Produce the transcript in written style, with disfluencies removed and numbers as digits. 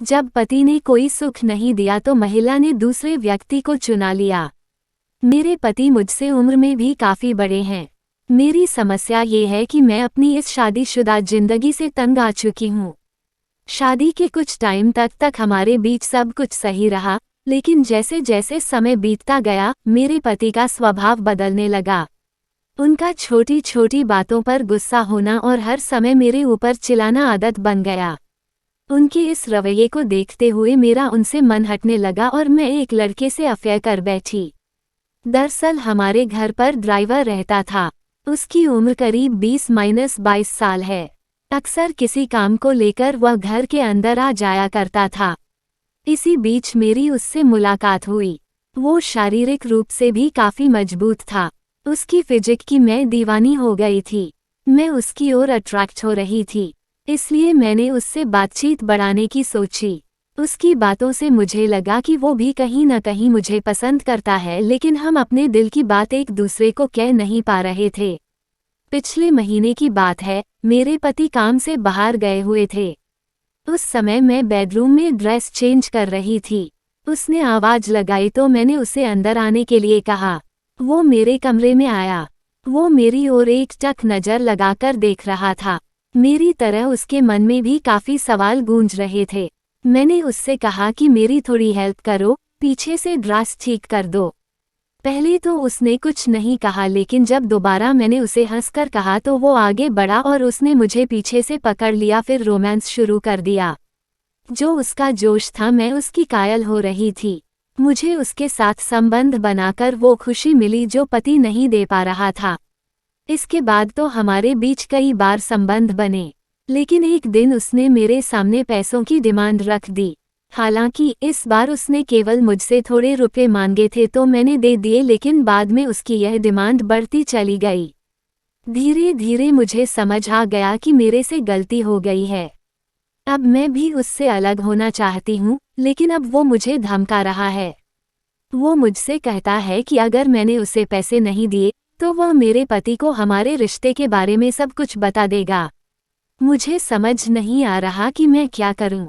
जब पति ने कोई सुख नहीं दिया तो महिला ने दूसरे व्यक्ति को चुना लिया। मेरे पति मुझसे उम्र में भी काफी बड़े हैं। मेरी समस्या ये है कि मैं अपनी इस शादीशुदा जिंदगी से तंग आ चुकी हूँ। शादी के कुछ टाइम तक हमारे बीच सब कुछ सही रहा, लेकिन जैसे जैसे समय बीतता गया मेरे पति का स्वभाव बदलने लगा। उनका छोटी छोटी बातों पर गुस्सा होना और हर समय मेरे ऊपर चिल्लाना आदत बन गया। उनके इस रवैये को देखते हुए मेरा उनसे मन हटने लगा और मैं एक लड़के से अफेयर कर बैठी। दरअसल हमारे घर पर ड्राइवर रहता था। उसकी उम्र करीब 20-22 साल है। अक्सर किसी काम को लेकर वह घर के अंदर आ जाया करता था। इसी बीच मेरी उससे मुलाकात हुई। वो शारीरिक रूप से भी काफी मजबूत था। उसकी फिजिक की मैं दीवानी हो गई थी। मैं उसकी ओर अट्रैक्ट हो रही थी, इसलिए मैंने उससे बातचीत बढ़ाने की सोची। उसकी बातों से मुझे लगा कि वो भी कहीं न कहीं मुझे पसंद करता है, लेकिन हम अपने दिल की बात एक दूसरे को कह नहीं पा रहे थे। पिछले महीने की बात है, मेरे पति काम से बाहर गए हुए थे। उस समय मैं बेडरूम में ड्रेस चेंज कर रही थी। उसने आवाज लगाई तो मैंने उसे अंदर आने के लिए कहा। वो मेरे कमरे में आया। वो मेरी ओर एक टक नजर लगाकर देख रहा था। मेरी तरह उसके मन में भी काफी सवाल गूंज रहे थे। मैंने उससे कहा कि मेरी थोड़ी हेल्प करो, पीछे से ड्रेस ठीक कर दो। पहले तो उसने कुछ नहीं कहा, लेकिन जब दोबारा मैंने उसे हंसकर कहा तो वो आगे बढ़ा और उसने मुझे पीछे से पकड़ लिया, फिर रोमांस शुरू कर दिया। जो उसका जोश था, मैं उसकी कायल हो रही थी। मुझे उसके साथ संबंध बनाकर वो खुशी मिली जो पति नहीं दे पा रहा था। इसके बाद तो हमारे बीच कई बार संबंध बने, लेकिन एक दिन उसने मेरे सामने पैसों की डिमांड रख दी। हालांकि इस बार उसने केवल मुझसे थोड़े रुपए मांगे थे तो मैंने दे दिए, लेकिन बाद में उसकी यह डिमांड बढ़ती चली गई। धीरे धीरे मुझे समझ आ गया कि मेरे से गलती हो गई है। अब मैं भी उससे अलग होना चाहती हूँ, लेकिन अब वो मुझे धमका रहा है। वो मुझसे कहता है कि अगर मैंने उसे पैसे नहीं दिए तो वह मेरे पति को हमारे रिश्ते के बारे में सब कुछ बता देगा। मुझे समझ नहीं आ रहा कि मैं क्या करूं।